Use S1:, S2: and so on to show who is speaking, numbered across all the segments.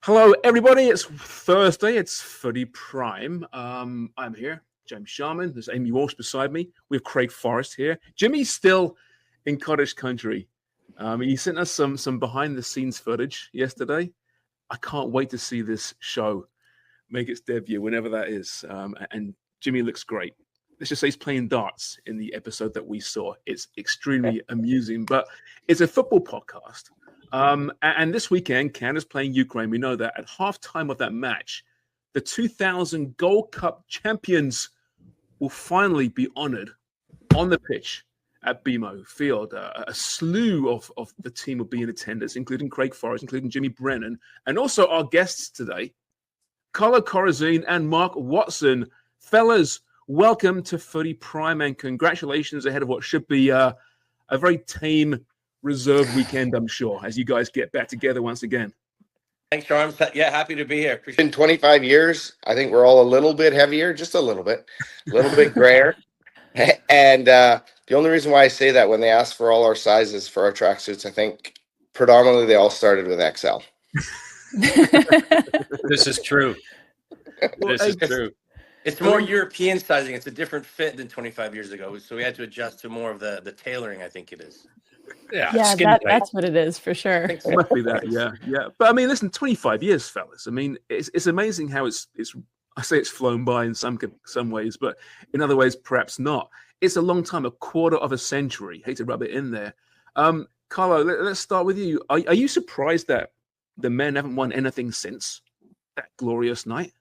S1: Hello, everybody. It's Thursday. It's Footy Prime. I'm here, James Sharman. There's Amy Walsh beside me. We have Craig Forrest here. Jimmy's still in cottage country. He sent us some behind-the-scenes footage yesterday. I can't wait to see this show make its debut, whenever that is. And Jimmy looks great. Let's just say he's playing darts in the episode that we saw. It's extremely amusing, but it's a football podcast. And this weekend, Canada's playing Ukraine. We know that at halftime of that match, the 2000 Gold Cup champions will finally be honored on the pitch at BMO Field. A slew of the team will be in attendance, including Craig Forrest, including Jimmy Brennan, and also our guests today, Carlo Corazine and Mark Watson. Fellas, welcome to Footy Prime, and congratulations ahead of what should be a very tame reserve weekend, I'm sure, as you guys get back together once again.
S2: Thanks, Charms. Yeah, happy to be here.
S3: It's been 25 years. I think we're all a little bit heavier, just a little bit grayer. And the only reason why I say that, when they ask for all our sizes for our tracksuits, I think predominantly they all started with XL.
S2: This is true. This is true. It's more European sizing. It's a different fit than 25 years ago. So we had to adjust to more of the tailoring, I think it is.
S4: Yeah, that's what it is for sure.
S1: It must be that, yeah. But I mean, listen, 25 years, fellas. I mean, it's amazing how it's. I say it's flown by in some ways, but in other ways, perhaps not. It's a long time, a quarter of a century. Hate to rub it in there. Carlo, let's start with you. Are you surprised that the men haven't won anything since that glorious night?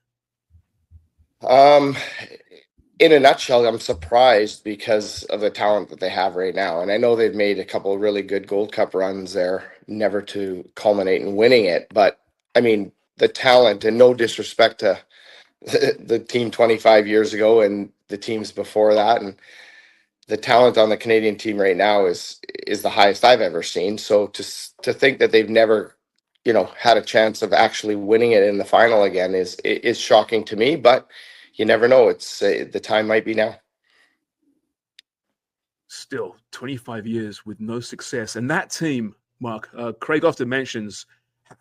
S3: In a nutshell, I'm surprised because of the talent that they have right now. And I know they've made a couple of really good Gold Cup runs there, never to culminate in winning it. But, I mean, the talent, and no disrespect to the team 25 years ago and the teams before that, and the talent on the Canadian team right now is the highest I've ever seen. So to think that they've never, had a chance of actually winning it in the final again is shocking to me. But you never know. It's the time might be now.
S1: Still, 25 years with no success. And that team, Mark, Craig often mentions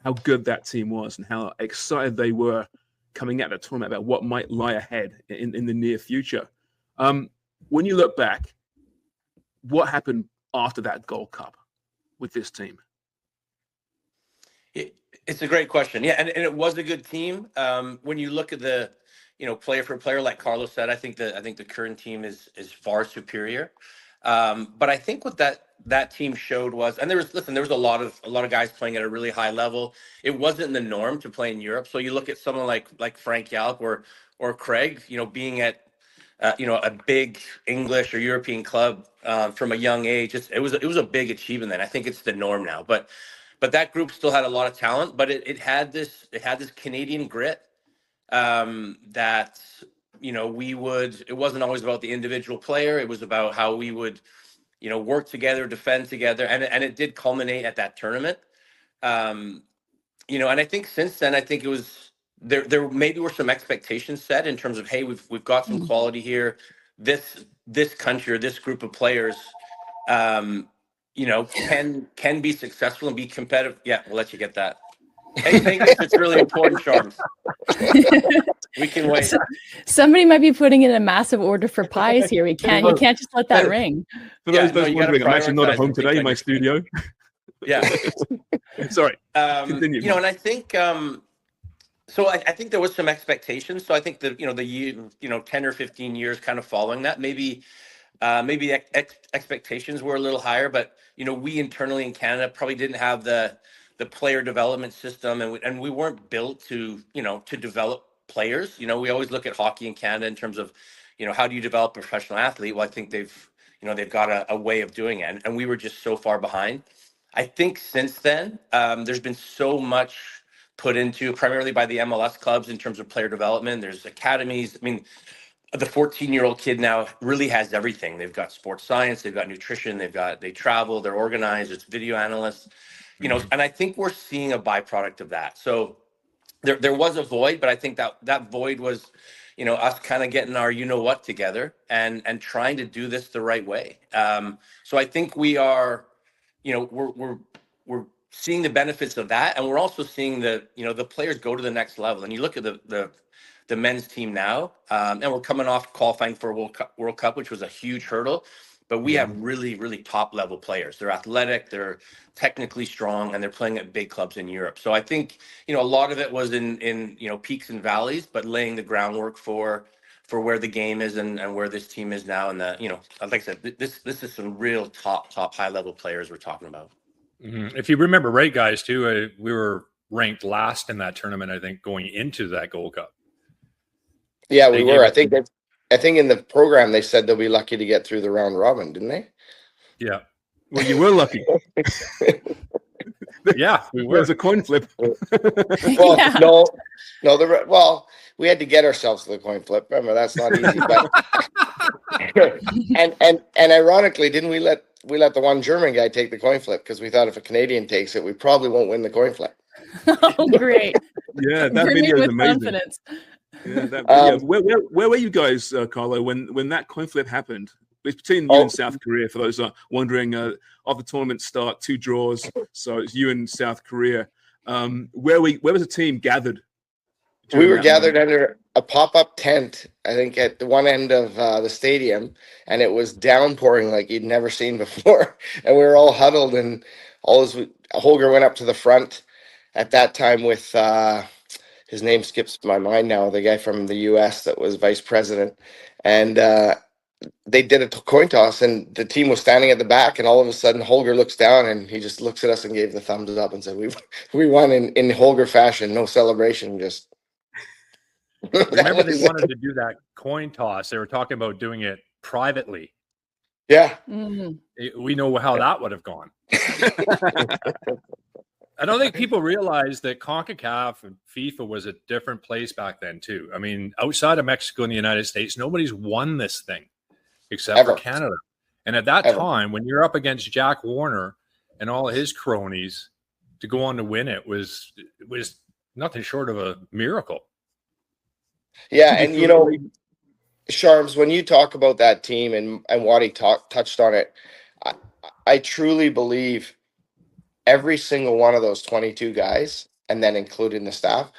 S1: how good that team was and how excited they were coming at the tournament about what might lie ahead in the near future. When you look back, what happened after that Gold Cup with this team?
S2: It's a great question. Yeah, and it was a good team. When you look at the player for player, like Carlos said, I think the current team is far superior. But I think what that team showed was, and there was a lot of guys playing at a really high level. It wasn't the norm to play in Europe. So you look at someone like Frank Yalk or Craig, being at a big English or European club from a young age. It was a big achievement then. I think it's the norm now. But that group still had a lot of talent. But it had this Canadian grit. That it wasn't always about the individual player. It was about how we would work together, defend together, and it did culminate at that tournament. And I think since then, I think it was there maybe were some expectations set in terms of, hey, we've got some quality here. This country or this group of players can be successful and be competitive. Yeah, we'll let you get that. Hey, it's really important, Charms. We can wait.
S4: Somebody might be putting in a massive order for pies here. You can't just let that ring.
S1: For those wondering, I'm actually not at home today in my studio.
S2: Yeah.
S1: Sorry. Continue.
S2: And I think so I think there was some expectations. So I think the year 10 or 15 years kind of following that, maybe expectations were a little higher, but we internally in Canada probably didn't have the player development system, and we weren't built to develop players. We always look at hockey in Canada in terms of how do you develop a professional athlete. Well, I think they've got a way of doing it, and we were just so far behind. I think since then there's been so much put into, primarily by the MLS clubs, in terms of player development. There's academies. I mean, the 14-year-old kid now really has everything. They've got sports science, they've got nutrition, they travel, they're organized, it's video analysts. And I think we're seeing a byproduct of that. So there was a void, but I think that void was, us kind of getting our what together and trying to do this the right way. So I think we are, we're seeing the benefits of that, and we're also seeing the players go to the next level. And you look at the men's team now, and we're coming off qualifying for World Cup, which was a huge hurdle. But we have really, really top level players. They're athletic, they're technically strong, and they're playing at big clubs in Europe. So I think, a lot of it was in peaks and valleys, but laying the groundwork for where the game is and where this team is now. And like I said, this is some real top high level players we're talking about.
S5: Mm-hmm. If you remember right, guys, too, we were ranked last in that tournament, I think, going into that Gold Cup.
S3: Yeah, we were. I think in the program they said they'll be lucky to get through the round robin, didn't they?
S5: Yeah.
S1: Well, you were lucky.
S5: Yeah, we were.
S1: It was a coin flip.
S3: Well,
S4: Yeah.
S3: no. We had to get ourselves to the coin flip. Remember, that's not easy. But and ironically, didn't we let the one German guy take the coin flip because we thought if a Canadian takes it, we probably won't win the coin flip.
S4: Oh, great.
S1: Yeah, that
S4: Brimming
S1: video is
S4: with
S1: amazing.
S4: confidence.
S1: Yeah, that video. Where were you guys, Carlo, when that coin flip happened? It's between you and South Korea. For those wondering, of the tournament start, 2 draws, so it's you and South Korea. Where was the team gathered?
S3: We were gathered under a pop-up tent, I think, at the one end of the stadium, and it was downpouring like you'd never seen before. And we were all huddled, and Holger went up to the front at that time with his name skips my mind now, the guy from the U.S. that was vice president, and they did a coin toss, and the team was standing at the back, and all of a sudden Holger looks down and he just looks at us and gave the thumbs up and said, "We won in Holger fashion, no celebration, just."
S5: Remember, they wanted to do that coin toss. They were talking about doing it privately.
S3: Yeah.
S4: Mm-hmm.
S5: We know how that would have gone. I don't think people realize that Concacaf and FIFA was a different place back then, too. I mean, outside of Mexico and the United States, nobody's won this thing except for Canada. And at that time, when you're up against Jack Warner and all his cronies, to go on to win it was nothing short of a miracle.
S3: Yeah, and Sharms, when you talk about that team and Waddy touched on it, I truly believe every single one of those 22 guys, and then including the staff,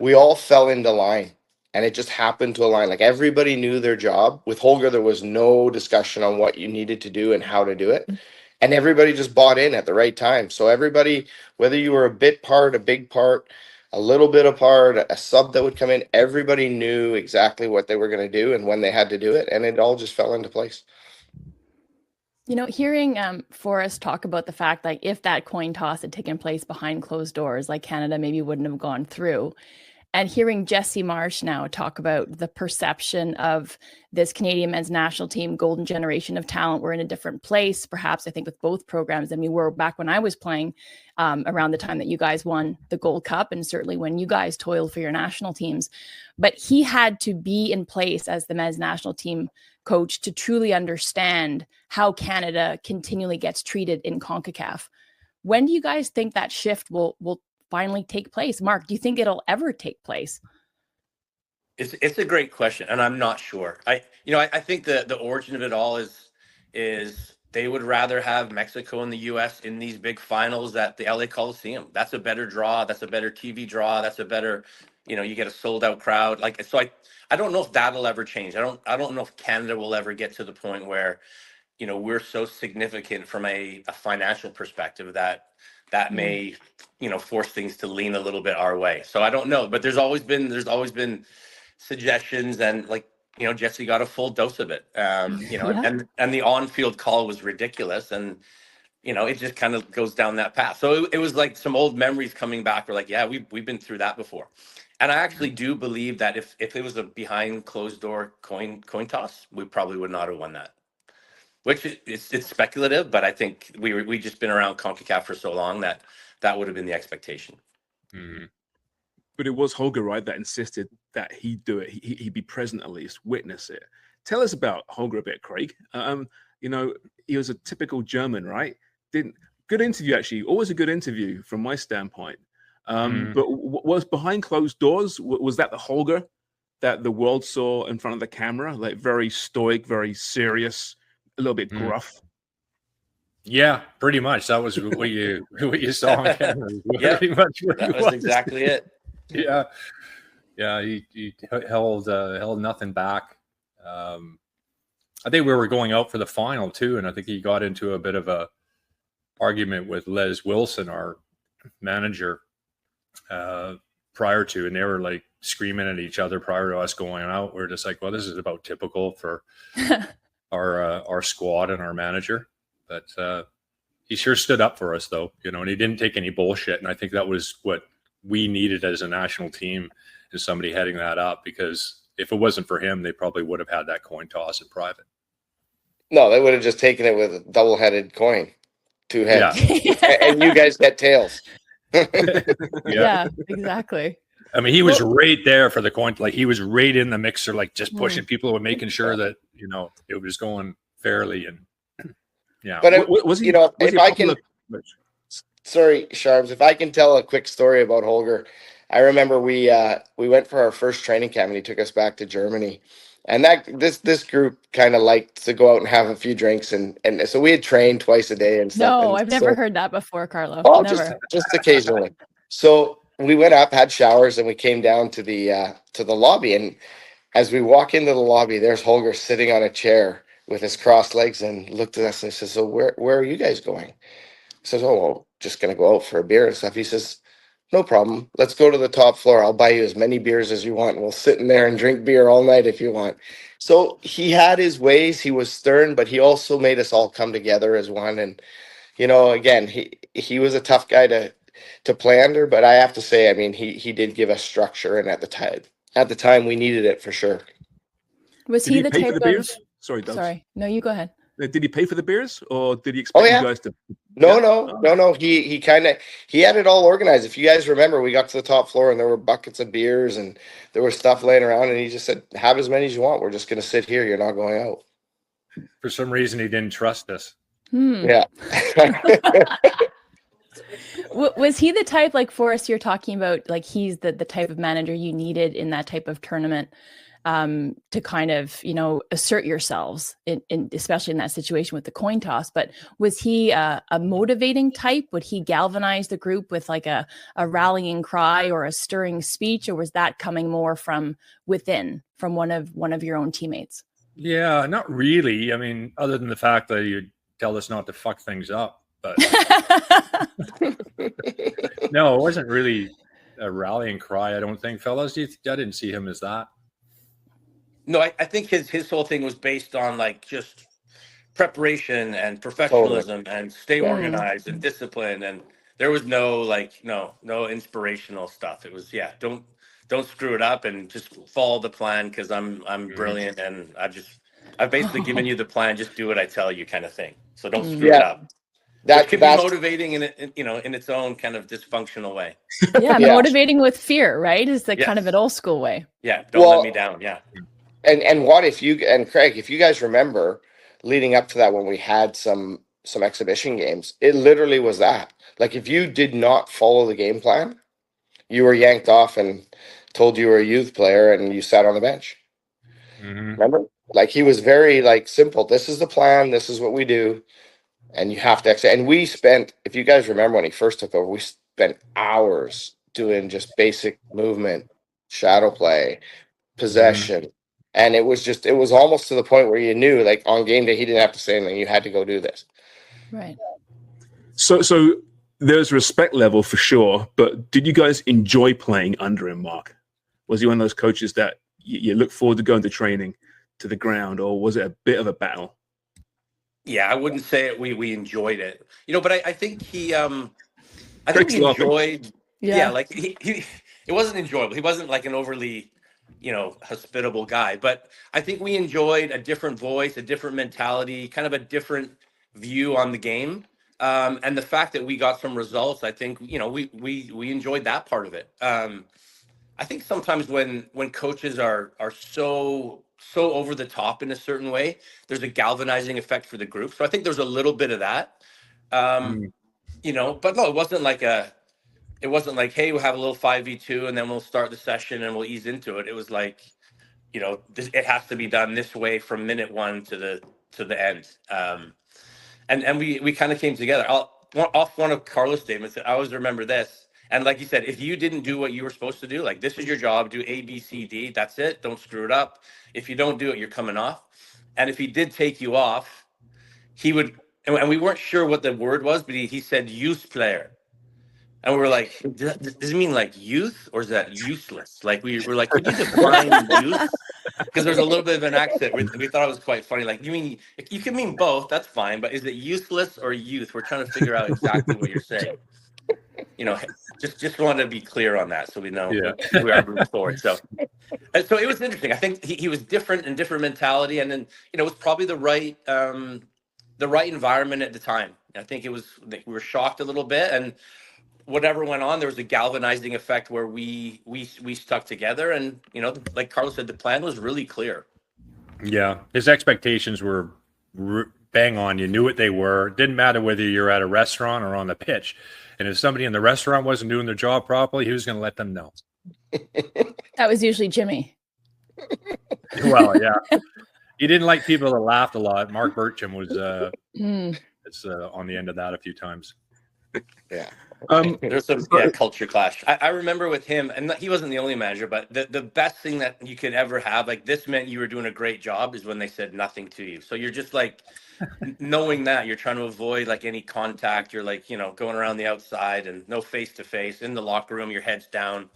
S3: we all fell into line, and it just happened to align. Like, everybody knew their job. With Holger, there was no discussion on what you needed to do and how to do it, and everybody just bought in at the right time. So everybody, whether you were a bit part, a big part, a little bit apart, a sub that would come in, everybody knew exactly what they were going to do and when they had to do it, and it all just fell into place.
S4: Hearing Forrest talk about the fact, like, if that coin toss had taken place behind closed doors, like, Canada maybe wouldn't have gone through. And hearing Jesse Marsh now talk about the perception of this Canadian men's national team, golden generation of talent, we're in a different place, perhaps, I think, with both programs than we were back when I was playing, around the time that you guys won the Gold Cup, and certainly when you guys toiled for your national teams. But he had to be in place as the men's national team coach to truly understand how Canada continually gets treated in CONCACAF. When do you guys think that shift will finally take place? Mark, do you think it'll ever take place?
S2: It's a great question, and I'm not sure. I think the origin of it all is they would rather have Mexico and the U.S. in these big finals at the LA Coliseum. That's a better draw. That's a better TV draw. That's a better, you get a sold out crowd. So I don't know if that'll ever change. I don't know if Canada will ever get to the point where, we're so significant from a financial perspective that may, force things to lean a little bit our way. So I don't know, but there's always been suggestions, and Jesse got a full dose of it. And the on-field call was ridiculous, and it just kind of goes down that path. So it was like some old memories coming back. We're like, yeah, we've been through that before. And I actually do believe that if it was a behind closed door coin toss, we probably would not have won that. Which it's speculative, but I think we just been around CONCACAF for so long that would have been the expectation.
S1: Mm-hmm. But it was Holger, right, that insisted that he do it. He'd be present, at least witness it. Tell us about Holger a bit, Craig. He was a typical German, right? Good interview, actually. Always a good interview from my standpoint. But was behind closed doors, was that the Holger that the world saw in front of the camera? Like, very stoic, very serious, a little bit gruff?
S5: Yeah, pretty much. That was what you saw on camera.
S2: Yeah,
S5: Pretty much what
S2: that
S5: he
S2: was exactly it.
S5: Yeah, yeah. He held nothing back. I think we were going out for the final too, and I think he got into a bit of a argument with Les Wilson, our manager, prior to, and they were like screaming at each other prior to us going out. We're just like, well, this is about typical for our squad and our manager. But he sure stood up for us, though, and he didn't take any bullshit. And I think that was what we needed as a national team, is somebody heading that up, because if it wasn't for him, they probably would have had that coin toss in private.
S3: No, they would have just taken it with a double-headed coin, 2 heads, and you guys get tails.
S4: Yeah, exactly.
S5: I mean, he was right there for the coin. Like, he was right in the mixer, like just pushing people and making sure that, it was going fairly. And yeah.
S3: But
S1: was he,
S3: if I can, sorry, Sharms, if I can tell a quick story about Holger. I remember we went for our first training camp, and he took us back to Germany. And this group kind of liked to go out and have a few drinks, and so we had trained twice a day and stuff.
S4: No,
S3: and
S4: I've never heard that before, Carlo.
S3: Oh,
S4: Never.
S3: just occasionally. So we went up, had showers, and we came down to the lobby. And as we walk into the lobby, there's Holger sitting on a chair with his crossed legs, and looked at us and says, "So where are you guys going?" I says, "Oh, well, just gonna go out for a beer and stuff." He says, "No problem. Let's go to the top floor. I'll buy you as many beers as you want. We'll sit in there and drink beer all night if you want." So he had his ways. He was stern, but he also made us all come together as one. And, again, he was a tough guy to play under, but I have to say, I mean, he did give us structure. And at the time we needed it for sure.
S4: Was he the
S1: pay
S4: type
S1: for the beers? Sorry, Doug.
S4: Sorry. No, you go ahead.
S1: Did he pay for the beers, or did he expect you guys to?
S3: No. He had it all organized. If you guys remember, we got to the top floor and there were buckets of beers and there was stuff laying around, and he just said, "Have as many as you want. We're just going to sit here. You're not going out."
S5: For some reason, he didn't trust us.
S3: Yeah.
S4: Was he the type, like Forrest, you're talking about, like he's the type of manager you needed in that type of tournament, to kind of, assert yourselves in especially in that situation with the coin toss? But was he a motivating type? Would he galvanize the group with like a rallying cry or a stirring speech, or was that coming more from within, from one of your own teammates?
S5: Yeah, not really. I mean, other than the fact that you tell us not to fuck things up, but no, it wasn't really a rallying cry, I don't think, fellas. I didn't see him as that.
S2: No, I think his whole thing was based on like just preparation and professionalism and stay organized and discipline, and there was no inspirational stuff. It was don't screw it up and just follow the plan because I'm brilliant and I've basically given you the plan, just do what I tell you, kind of thing. So don't screw it up. That could be motivating in its own kind of dysfunctional way.
S4: Yeah, motivating with fear, right? Is the kind of an old school way.
S2: Yeah, don't let me down. Yeah.
S3: And what if you and Craig, if you guys remember, leading up to that, when we had some exhibition games, it literally was that. Like, if you did not follow the game plan, you were yanked off and told you were a youth player and you sat on the bench. Mm-hmm. Remember? Like, he was very simple. This is the plan. This is what we do. And you have to execute. And we spent, if you guys remember when he first took over, we spent hours doing just basic movement, shadow play, possession. And it was almost to the point where you knew, like, on game day, he didn't have to say anything. You had to go do this.
S4: Right.
S1: So there's respect level for sure, but did you guys enjoy playing under him, Mark? Was he one of those coaches that you look forward to going to training, to the ground, or was it a bit of a battle?
S2: Yeah, I wouldn't say it. We enjoyed it, but I think he enjoyed. Yeah, like he it wasn't enjoyable. He wasn't like an overly, hospitable guy. But I think we enjoyed a different voice, a different mentality, kind of a different view on the game. And the fact that we got some results, I think, we enjoyed that part of it. I think sometimes when coaches are so over the top in a certain way, there's a galvanizing effect for the group. So I think there's a little bit of that, but no, it wasn't like, hey, we'll have a little 5v2 and then we'll start the session and we'll ease into it. It was like, it has to be done this way from minute one to the end. and we kind of came together. Off one of Carlos' statements, I always remember this. And like you said, if you didn't do what you were supposed to do, like this is your job, do A, B, C, D, that's it. Don't screw it up. If you don't do it, you're coming off. And if he did take you off, he would, and we weren't sure what the word was, but he said youth player. And we were like, does it mean like youth or is that useless? Like we were like, could you define youth? Because there's a little bit of an accent. We thought it was quite funny. Like, you can mean both, that's fine, but is it useless or youth? We're trying to figure out exactly what you're saying. You know, just wanted to be clear on that so we know we are moving forward. So it was interesting. I think he was different and different mentality, and then it was probably the right environment at the time. I think we were shocked a little bit, and whatever went on, there was a galvanizing effect where we stuck together, and like Carlos said, the plan was really clear.
S5: Yeah, his expectations were bang on. You knew what they were. It didn't matter whether you're at a restaurant or on the pitch. And if somebody in the restaurant wasn't doing their job properly, he was going to let them know.
S4: That was usually Jimmy.
S5: Well, yeah. He didn't like people that laughed a lot. Mark Burcham was on the end of that a few times.
S3: Yeah.
S2: There's some culture clash. I remember with him, and he wasn't the only manager, but the best thing that you could ever have, like this meant you were doing a great job, is when they said nothing to you. So you're just like, knowing that you're trying to avoid like any contact. You're like, going around the outside and no face to face. In the locker room, your head's down,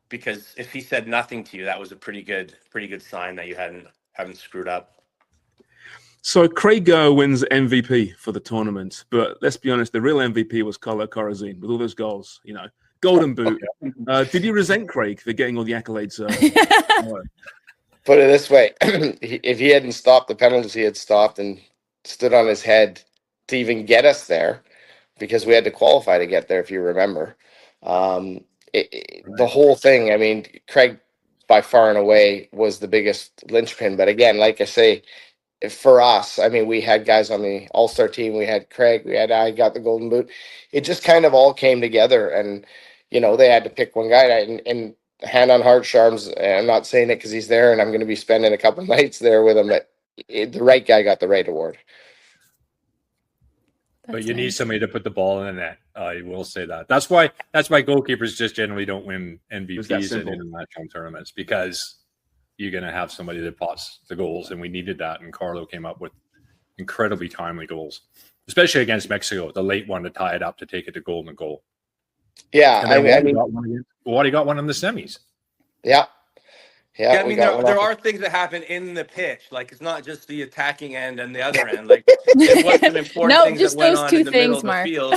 S2: because if he said nothing to you, that was a pretty good sign that you haven't screwed up.
S1: So Craig wins MVP for the tournament, but let's be honest, the real MVP was Carlo Corazin with all those goals, golden boot. Did you resent Craig for getting all the accolades?
S3: Put it this way, if he hadn't stopped the penalties, he had stopped and stood on his head to even get us there, because we had to qualify to get there, if you remember. The whole thing, I mean, Craig by far and away was the biggest linchpin. But again, like I say, for us, I mean, we had guys on the all-star team. We had Craig. I got the golden boot. It just kind of all came together, and they had to pick one guy. And hand on heart, Sharms, I'm not saying it because he's there, and I'm going to be spending a couple nights there with him. But the right guy got the right award.
S5: But you need somebody to put the ball in the net. I will say that. That's why goalkeepers just generally don't win MVPs in international tournaments, because you're going to have somebody that pots the goals, and we needed that. And Carlo came up with incredibly timely goals, especially against Mexico, the late one to tie it up to take it to golden goal.
S3: Yeah,
S5: I mean, Waddy got one in the semis.
S3: Yeah.
S2: Yeah, I mean, there are things that happen in the pitch. Like, it's not just the attacking end and the other end. Like, it was some important things that went on in the middle of the field.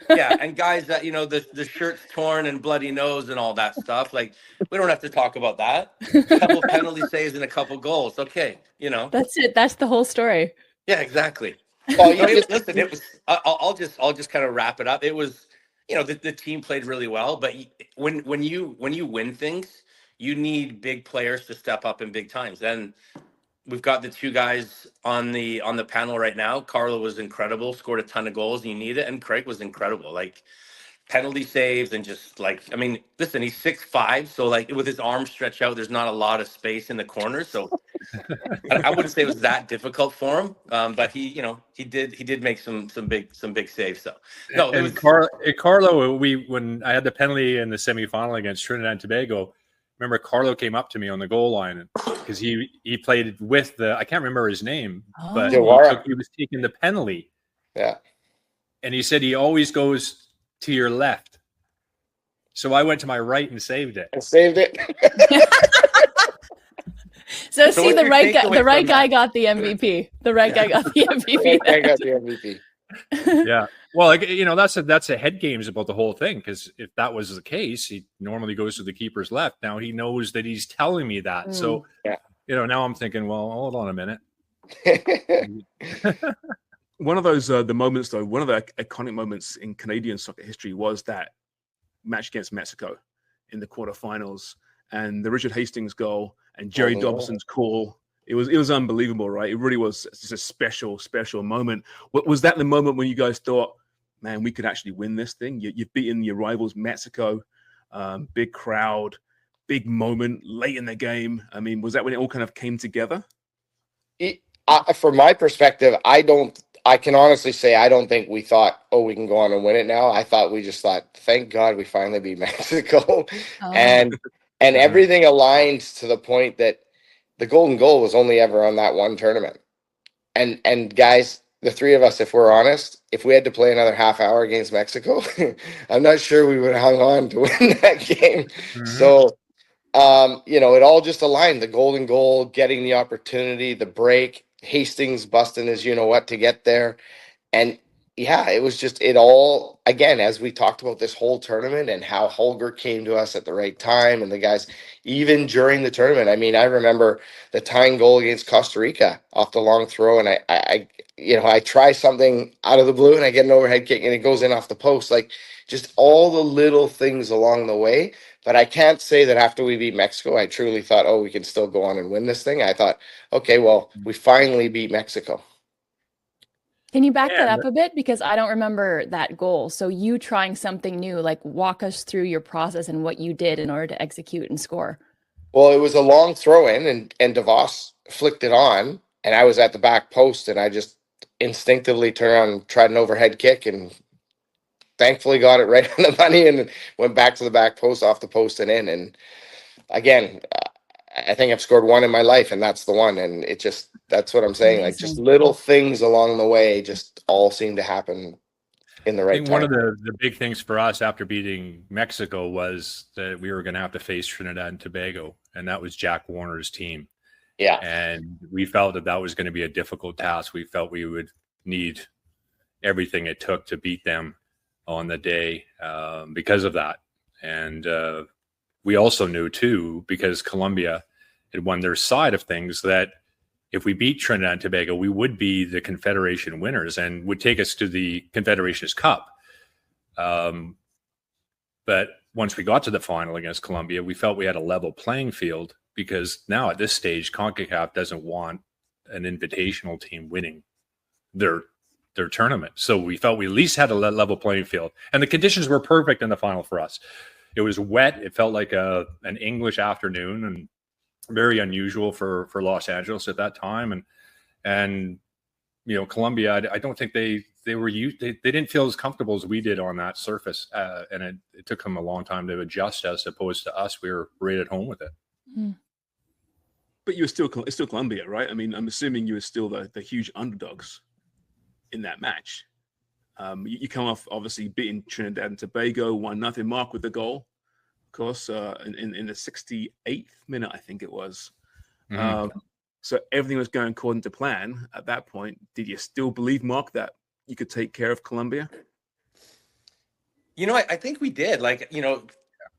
S2: Yeah, and guys that, the shirt's torn and bloody nose and all that stuff. Like, we don't have to talk about that. A couple penalty saves and a couple goals. Okay,
S4: That's it. That's the whole story.
S2: Yeah, exactly.
S3: Well,
S2: listen, it was. I'll just kind of wrap it up. It was, the team played really well, but when you win things, you need big players to step up in big times. And we've got the two guys on the panel right now. Carlo was incredible, scored a ton of goals, and you need it. And Craig was incredible, like penalty saves and just like, I mean, listen, he's 6'5", so like with his arms stretched out, there's not a lot of space in the corners. So I wouldn't say it was that difficult for him, but he did make some big saves. So no, it was
S5: Carlo. When I had the penalty in the semifinal against Trinidad and Tobago. Remember, Carlo came up to me on the goal line because he played with I can't remember his name, but he was taking the penalty.
S3: Yeah. And
S5: he said he always goes to your left. So I went to my right and saved it.
S4: So see, the right guy got the MVP. The right guy got the MVP.
S5: Yeah. Well, that's a head games about the whole thing, because if that was the case, he normally goes to the keeper's left. Now he knows that he's telling me that. So, now I'm thinking, well, hold on a minute.
S1: One of those the moments, though, one of the iconic moments in Canadian soccer history was that match against Mexico in the quarterfinals, and the Richard Hastings goal and Jerry Dobson's call. It was unbelievable, right? It really was just a special moment. Was that the moment when you guys thought, man, we could actually win this thing? You've beaten your rivals, Mexico, big crowd, big moment late in the game. I mean, was that when it all kind of came together?
S3: From my perspective, I don't I can honestly say I don't think we thought, oh, we can go on and win it now. I thought we just thought, thank God we finally beat Mexico.
S4: Oh.
S3: and everything aligned to the point that the golden goal was only ever on that one tournament. And guys, the three of us, if we're honest, if we had to play another half hour against Mexico, I'm not sure we would have hung on to win that game. So it all just aligned. The golden goal, getting the opportunity, the break, Hastings busting his what to get there. And yeah, it was just, it all, again, as we talked about this whole tournament and how Holger came to us at the right time, and the guys, even during the tournament. I mean, I remember the tying goal against Costa Rica off the long throw, and I try something out of the blue and I get an overhead kick and it goes in off the post. Like, just all the little things along the way. But I can't say that after we beat Mexico, I truly thought, oh, we can still go on and win this thing. I thought, okay, well, we finally beat Mexico.
S4: Can you back that up a bit? Because I don't remember that goal. So you trying something new, like walk us through your process and what you did in order to execute and score.
S3: Well, it was a long throw in and DeVos flicked it on, and I was at the back post, and I just instinctively turned around and tried an overhead kick, and thankfully got it right on the money and went back to the back post, off the post and in. And again, I think I've scored one in my life, and that's the one. And it just, that's what I'm saying. Amazing. Like, just little things along the way just all seem to happen in the right time.
S5: One of the big things for us after beating Mexico was that we were going to have to face Trinidad and Tobago, and that was Jack Warner's team.
S3: Yeah.
S5: And we felt that was going to be a difficult task. We felt we would need everything it took to beat them on the day because of that. And we also knew too, because Colombia had won their side of things, that if we beat Trinidad and Tobago, we would be the Confederation winners and would take us to the Confederations Cup. But once we got to the final against Colombia, we felt we had a level playing field, because now at this stage, Concacaf doesn't want an invitational team winning their tournament. So we felt we at least had a level playing field, and the conditions were perfect in the final for us. It was wet. It felt like an English afternoon, and very unusual for Los Angeles at that time. And Colombia, I don't think they didn't feel as comfortable as we did on that surface, and it took them a long time to adjust, as opposed to us. We were right at home with it.
S4: Mm.
S1: But it's still Colombia, right? I mean, I'm assuming you were still the huge underdogs in that match. You come off obviously beating Trinidad and Tobago 1-0. Mark with the goal, of course, in the 68th minute, I think it was. So everything was going according to plan at that point. Did you still believe, Mark, that you could take care of Colombia?
S2: I think we did. Like,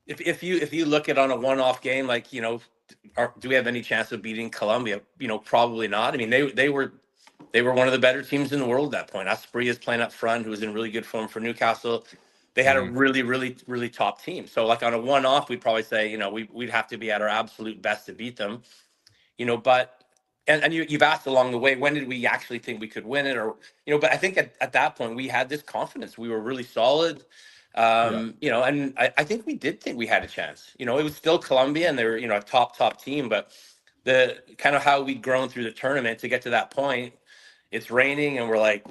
S2: if you look at on a one-off game, like, do we have any chance of beating Colombia? Probably not. I mean, they were one of the better teams in the world at that point. Asprey is playing up front, who was in really good form for Newcastle. They had a really, really, really top team. So, like, on a one-off, we'd probably say, we'd have to be at our absolute best to beat them. But you've asked along the way, when did we actually think we could win it? Or, but I think at that point we had this confidence. We were really solid. And I think we did think we had a chance. It was still Colombia, and they were, a top team, but the kind of how we'd grown through the tournament to get to that point, it's raining, and we're like,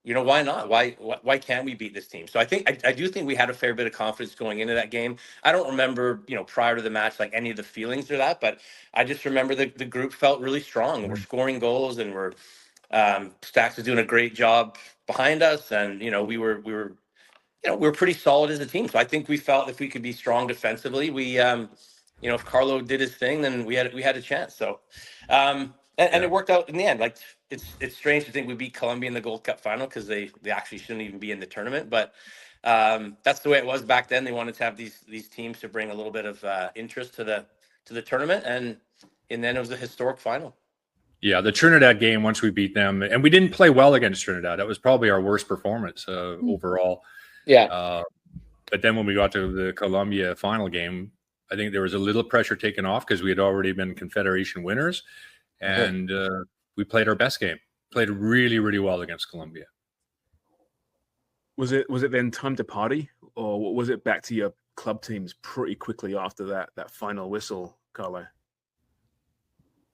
S2: why not? Why can't we beat this team? So I do think we had a fair bit of confidence going into that game. I don't remember, prior to the match, like any of the feelings or that, but I just remember the group felt really strong, and we're scoring goals, and we're Stacks is doing a great job behind us, and we were pretty solid as a team. So I think we felt if we could be strong defensively, we if Carlo did his thing, then we had a chance. So and it worked out in the end. Like, it's strange to think we beat Colombia in the Gold Cup final, because they actually shouldn't even be in the tournament. But that's the way it was back then. They wanted to have these teams to bring a little bit of interest to the tournament, and then it was a historic final.
S5: Yeah, the Trinidad game, once we beat them, and we didn't play well against Trinidad. That was probably our worst performance overall.
S3: Yeah.
S5: But then when we got to the Colombia final game, I think there was a little pressure taken off, because we had already been Confederation winners, and we played our best game. Played really, really well against Colombia.
S1: Was it then time to party, or was it back to your club teams pretty quickly after that final whistle, Carlo?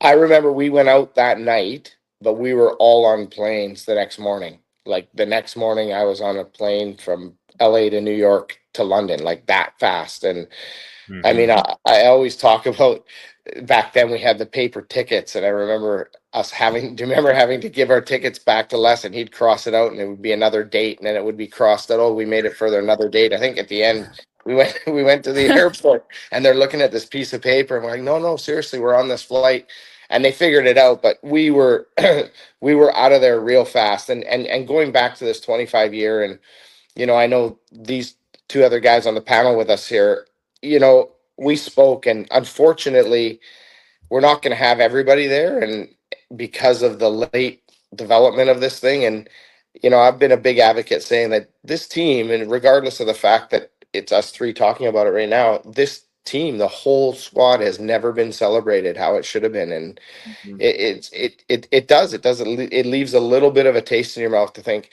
S3: I remember we went out that night, but we were all on planes the next morning. Like the next morning, I was on a plane from LA to New York to London, like that fast. And I mean, I always talk about back then we had the paper tickets, and I remember us having, do you remember having to give our tickets back to Les, and he'd cross it out and it would be another date, and then it would be crossed out. Oh, we made it further, another date. I think at the end we went to the airport and they're looking at this piece of paper and we're like, no, seriously, we're on this flight. And they figured it out, but we were we were out of there real fast. And going back to this 25-year, and I know these two other guys on the panel with us here, we spoke, and unfortunately we're not going to have everybody there, and because of the late development of this thing. And I've been a big advocate saying that this team, and regardless of the fact that it's us three talking about it right now, this team, the whole squad, has never been celebrated how it should have been. And it leaves a little bit of a taste in your mouth to think,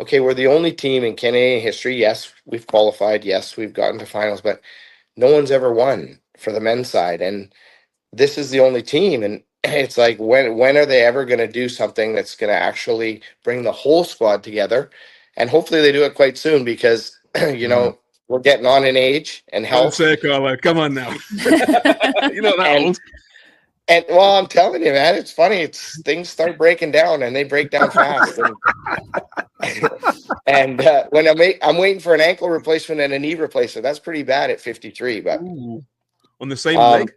S3: okay, we're the only team in Canadian history. Yes, we've qualified. Yes, we've gotten to finals, but no one's ever won for the men's side. And this is the only team. And it's like, when are they ever going to do something that's going to actually bring the whole squad together? And hopefully they do it quite soon, because, we're getting on in age and health.
S1: Don't say it, Carlo. Come on now. You're not that old.
S3: And well, I'm telling you, man, it's funny. Things start breaking down, and they break down fast. And when I'm waiting for an ankle replacement and a knee replacement. That's pretty bad at 53. But
S1: on the same leg?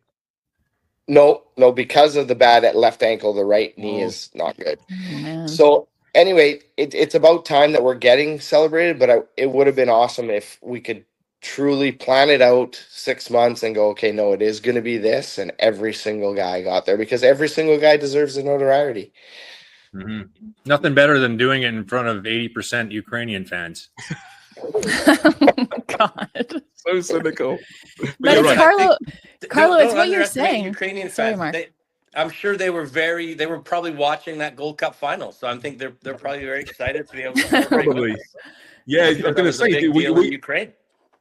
S3: No, because of the bad at left ankle, the right knee is not good.
S4: Man.
S3: So anyway, it's about time that we're getting celebrated. But it would have been awesome if we could truly plan it out 6 months and go, okay, no, it is going to be this, and every single guy got there, because every single guy deserves the notoriety.
S5: Nothing better than doing it in front of 80% Ukrainian fans.
S4: God,
S1: so cynical.
S4: But it's
S1: right.
S4: Carlo, it's what you're saying.
S2: Ukrainian
S4: Sorry,
S2: fans,
S4: Mark.
S2: I'm sure they were probably watching that Gold Cup final. So I think they're probably very excited to be able to celebrate with us.
S1: Yeah, I was going to say,
S2: Ukraine.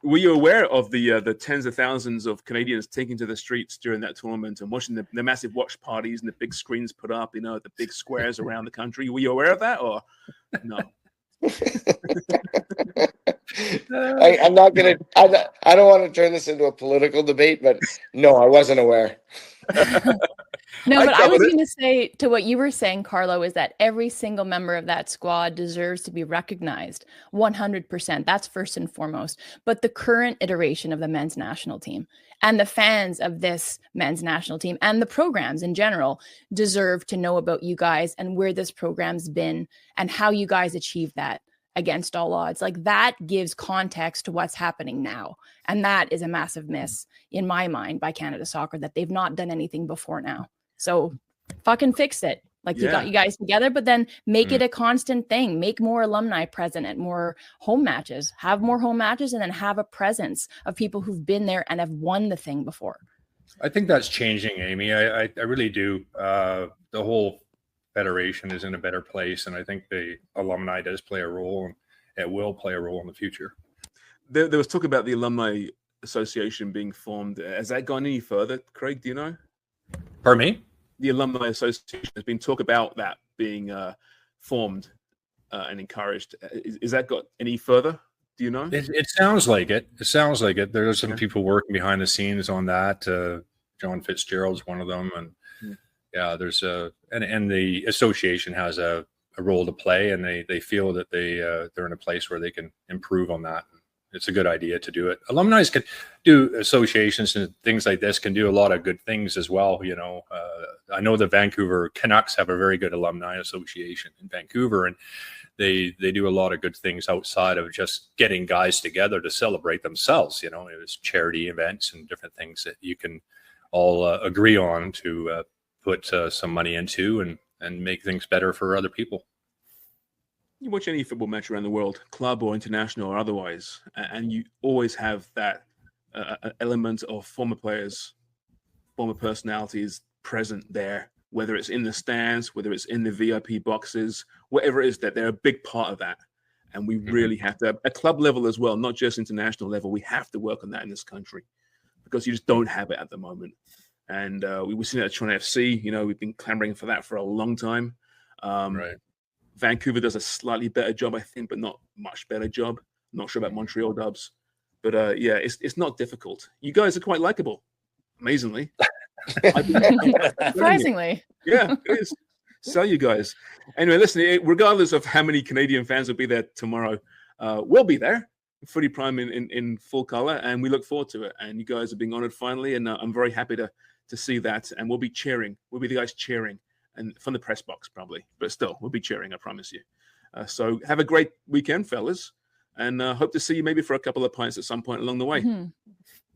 S1: were you aware of the tens of thousands of Canadians taking to the streets during that tournament and watching the massive watch parties and the big screens put up, the big squares around the country? Were you aware of that, or no?
S3: I'm not gonna. I don't want to turn this into a political debate, but no, I wasn't aware.
S4: No, but I was going to say to what you were saying, Carlo, is that every single member of that squad deserves to be recognized 100%. That's first and foremost. But the current iteration of the men's national team and the fans of this men's national team and the programs in general deserve to know about you guys and where this program's been and how you guys achieved that against all odds. Like, that gives context to what's happening now. And that is a massive miss in my mind by Canada Soccer, that they've not done anything before now. So fucking fix it. Like, you got you guys together, but then make it a constant thing. Make more alumni present at more home matches. Have more home matches, and then have a presence of people who've been there and have won the thing before.
S5: I think that's changing, Amy. I really do. The whole federation is in a better place, and I think the alumni does play a role, and it will play a role in the future.
S1: There was talk about the alumni association being formed. Has that gone any further, Craig? Do you know?
S5: Pardon me?
S1: The alumni association has been talk about that being formed and encouraged. Is that got any further? Do you know?
S5: It sounds like it. It sounds like it. There's some people working behind the scenes on that. John Fitzgerald's one of them, and there's and the association has a role to play, and they feel that they're in a place where they can improve on that. It's a good idea to do it. Alumni can do, associations and things like this can do a lot of good things as well. I know the Vancouver Canucks have a very good alumni association in Vancouver, and they do a lot of good things outside of just getting guys together to celebrate themselves. There's charity events and different things that you can all agree on to put some money into and make things better for other people.
S1: You watch any football match around the world, club or international or otherwise, and you always have that element of former players, former personalities present there, whether it's in the stands, whether it's in the VIP boxes, whatever it is, that they're a big part of that. And we really have to, at club level as well, not just international level, we have to work on that in this country, because you just don't have it at the moment. And we were seeing it at Toronto FC. We've been clamoring for that for a long time.
S5: Right.
S1: Vancouver does a slightly better job, I think, but not much better job. Not sure about Montreal Dubs. But yeah, it's not difficult. You guys are quite likable, amazingly.
S4: Surprisingly.
S1: Yeah, it is. Sell you guys. Anyway, listen, regardless of how many Canadian fans will be there tomorrow, we'll be there. Footy Prime in full color, and we look forward to it. And you guys are being honored finally, and I'm very happy to see that. And we'll be cheering. We'll be the guys cheering, and from the press box probably, but still, we'll be cheering. I promise you. So have a great weekend, fellas, and hope to see you maybe for a couple of pints at some point along the way.
S4: Mm-hmm.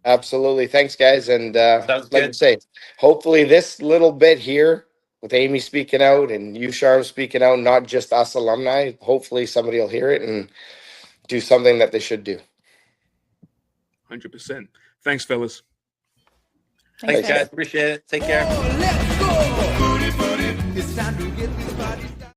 S3: Absolutely, thanks, guys. And
S2: Sounds
S3: like I
S2: good.
S3: say, hopefully this little bit here with Amy speaking out and you, Charm, speaking out, not just us alumni. Hopefully somebody will hear it and do something that they should do.
S1: 100%. Thanks, fellas.
S2: Thanks, guys. Appreciate it. Take care.
S6: Let's go. Footy, footy. It's time to